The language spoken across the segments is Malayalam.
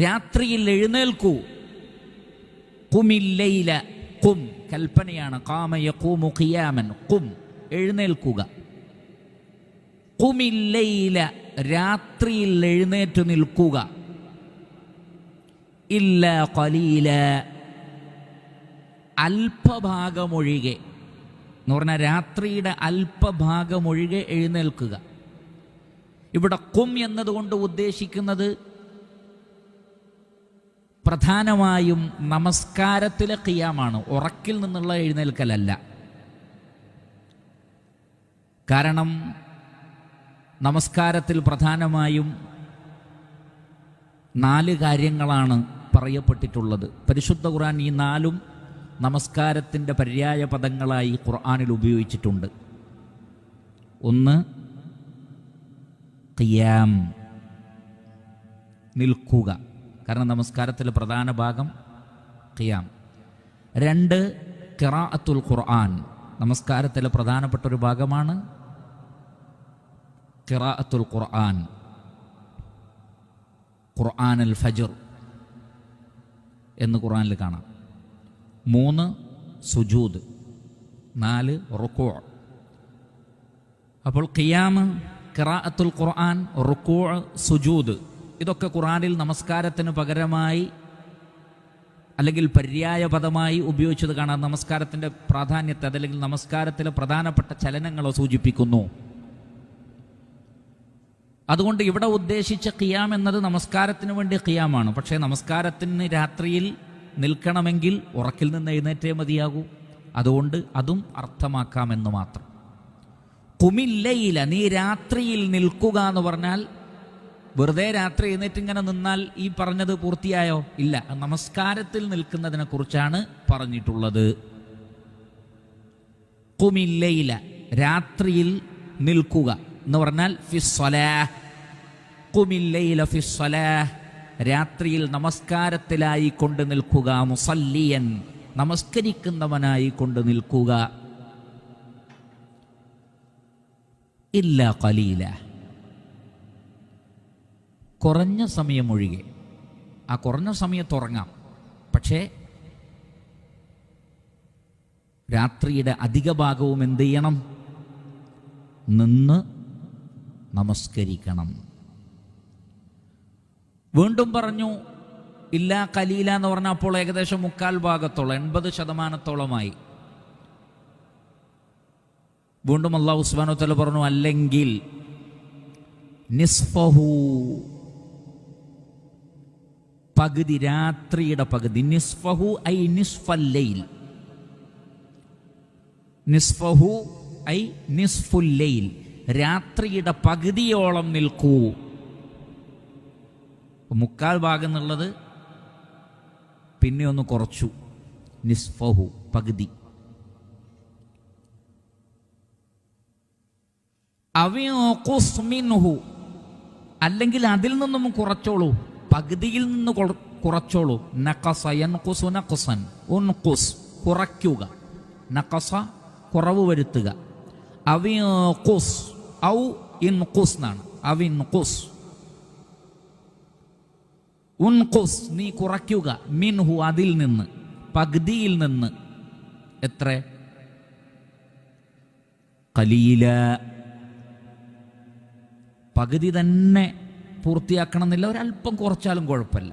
രാത്രിയിൽ എഴുന്നേൽക്കൂ. ഖുമില്ലൈല, ഖും കൽപ്പനയാണ്. ഖാമ യഖൂമു ഖിയാമൻ, ഖും എഴുന്നേൽക്കുക. ഖുമില്ലൈല രാത്രിയിൽ എഴുന്നേറ്റു നിൽക്കുക. ഇല്ലാ ഖലീല അല്പഭാഗമൊഴികെ എന്ന് പറഞ്ഞാൽ രാത്രിയുടെ അല്പഭാഗമൊഴികെ എഴുന്നേൽക്കുക. ഇവിടെ ഖും എന്നതുകൊണ്ട് ഉദ്ദേശിക്കുന്നത് പ്രധാനമായും നമസ്കാരത്തിലെ ഖിയാമാണ്, ഉറക്കിൽ നിന്നുള്ള എഴുന്നേൽക്കലല്ല. കാരണം നമസ്കാരത്തിൽ പ്രധാനമായും 4 കാര്യങ്ങളാണ് പറയപ്പെട്ടിട്ടുള്ളത്. പരിശുദ്ധ ഖുർആൻ ഈ 4ഉം നമസ്കാരത്തിൻ്റെ പര്യായ പദങ്ങളായി ഖുർആനിൽ ഉപയോഗിച്ചിട്ടുണ്ട്. ഒന്ന് ഖിയാം, നിൽക്കുക, കാരണം നമസ്കാരത്തിലെ പ്രധാന ഭാഗം ഖിയാം. 2 ഖിറാഅത്തുൽ ഖുർആൻ, നമസ്കാരത്തിലെ പ്രധാനപ്പെട്ട ഒരു ഭാഗമാണ് ഖിറാഅത്തുൽ ഖുർആൻ, ഖുർആൻ അൽ ഫജ്ർ എന്ന് ഖുർആനിൽ കാണാം. 3 സുജൂദ്, 4 റുക്കൂ. അപ്പോൾ ഖിയാം, ഖിറാഅത്തുൽ ഖുർആൻ, റുക്കൂ, സുജൂദ്, ഇതൊക്കെ ഖുർആനിൽ നമസ്കാരത്തിന് പകരമായി അല്ലെങ്കിൽ പര്യായ പദമായി ഉപയോഗിച്ചത് കാണാം. നമസ്കാരത്തിൻ്റെ പ്രാധാന്യത്തെ അതല്ലെങ്കിൽ നമസ്കാരത്തിലെ പ്രധാനപ്പെട്ട ചലനങ്ങളെ സൂചിപ്പിക്കുന്നു. അതുകൊണ്ട് ഇവിടെ ഉദ്ദേശിച്ച ഖിയാം എന്നത് നമസ്കാരത്തിന് വേണ്ടി ഖിയാമാണ്. പക്ഷേ നമസ്കാരത്തിന് രാത്രിയിൽ നിൽക്കണമെങ്കിൽ ഉറക്കിൽ നിന്ന് എഴുന്നേറ്റേ മതിയാകൂ. അതുകൊണ്ട് അതും അർത്ഥമാക്കാമെന്ന് മാത്രം. ഖുമില്ലൈല, നീ രാത്രിയിൽ നിൽക്കുക എന്ന് പറഞ്ഞാൽ വെറുതെ രാത്രി എഴുന്നേറ്റ് ഇങ്ങനെ നിന്നാൽ ഈ പറഞ്ഞത് പൂർത്തിയായോ? ഇല്ല, നമസ്കാരത്തിൽ നിൽക്കുന്നതിനെ കുറിച്ചാണ് പറഞ്ഞിട്ടുള്ളത്. ഖുമില്ലൈല, രാത്രിയിൽ നിൽക്കുക എന്ന് പറഞ്ഞാൽ ഫിസ്സലാഹ്. ഖുമില്ലൈല ഫിസ്സലാഹ്, രാത്രിയിൽ നമസ്കാരത്തിലായി കൊണ്ട് നിൽക്കുക. മുസല്ലിയൻ, നമസ്കരിക്കുന്നവനായി കൊണ്ട് നിൽക്കുക. ഇല്ലാ ഖലീല, കുറഞ്ഞ സമയമൊഴികെ. ആ കുറഞ്ഞ സമയത്ത് ഉറങ്ങാം, പക്ഷേ രാത്രിയുടെ അധിക ഭാഗവും എന്ത് ചെയ്യണം? നിന്ന് നമസ്കരിക്കണം. വീണ്ടും പറഞ്ഞു ഇല്ലാ ഖലീല എന്ന് പറഞ്ഞാൽ അപ്പോൾ ഏകദേശം 3/4 ഭാഗത്തോളം 80% വീണ്ടും അല്ലാഹു സുബ്ഹാനഹു വ തആല പറഞ്ഞു അല്ലെങ്കിൽ നിസ്ഫഹു, പകുതി, രാത്രിയുടെ പകുതി. നിസ്ഫഹു ഐ നിസ്ഫൽ ലൈൽ, നിസ്ഫഹു ഐ നിസ്ഫുൽ ലൈൽ, രാത്രിയുടെ പകുതിയോളം നിൽക്കൂ. 3/4 ഭാഗം എന്നുള്ളത് പിന്നെ ഒന്ന് കുറച്ചു. നിസ്ഫഹു, പകുതി. അവ്യഖുസ് മിൻഹു, അല്ലെങ്കിൽ അതിൽ നിന്നും കുറച്ചോളൂ, പകുതിയിൽ നിന്ന് കുറച്ചോളൂ. നഖസ യൻഖുസു നഖ്സൻ, ഉൻഖുസ് കുറയ്ക്കുക, നഖസ കുറവ് വരുത്തുക. അവ്യഖുസ് ഔ ഇൻഖുസ് എന്നാണ്. അവിൻഖുസ്, ഉൻഖുസ് നീ കുറയ്ക്കുക, മിൻഹു അതിൽ നിന്ന്, പകുതിയിൽ നിന്ന്. എത്ര? ഖലീല, പകുതി തന്നെ പൂർത്തിയാക്കണം എന്നില്ല, ഒരല്പം കുറച്ചാലും കുഴപ്പമില്ല.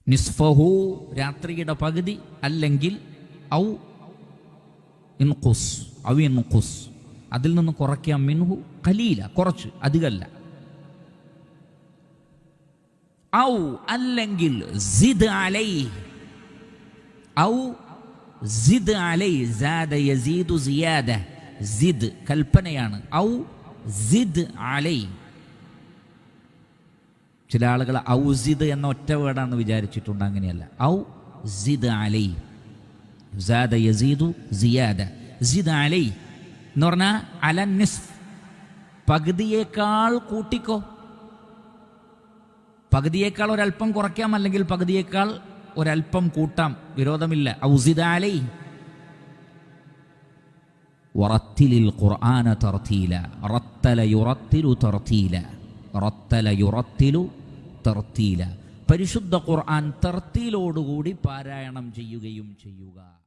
നിസ്ഫഹു, രാത്രിയുടെ പകുതി, അല്ലെങ്കിൽ ഔ ഇൻഖുസ്, ഔ ഇൻഖുസ് അതിൽ നിന്ന് കുറയ്ക്കാം. മിൻഹു ഖലീല, കുറച്ച്, അധികമല്ല. ഔ അല്ലെങ്കിൽ സിദ് അലൈഹി, ഔ സിദ് അലൈഹി, സാദ യസീദു സിയാദ, സിദ് കൽപ്പനയാണ്. ഔ സിദ് അലൈഹി. ചില ആളുകൾ ഔസിദ് എന്ന ഒറ്റ വേർഡാണെന്ന് വിചാരിച്ചിട്ടുണ്ട്. അങ്ങനെയല്ല. ഔ സിദ് അലൈഹി, സാദ യസീദു സിയാദ, സിദ് അലൈഹി എന്ന് പറഞ്ഞാൽ അലൻ നിസ്ഫ്, പകുതിയേക്കാൾ കൂട്ടിക്കോ. പകുതിയേക്കാൾ ഒരല്പം കുറയ്ക്കാം, അല്ലെങ്കിൽ പകുതിയേക്കാൾ ഒരല്പം കൂട്ടാം, വിരോധമില്ല. ഔസിദ അലൈഹി, വറത്തിലിൽ ഖുർആന തർത്തീല. റത്തല യുറത്തിലു തർത്തീല. റത്തല യുറത്തിലു തർത്തീല. പരിശുദ്ധ ഖുർആൻ തർത്തീലോടുകൂടി പാരായണം ചെയ്യുകയും ചെയ്യുക.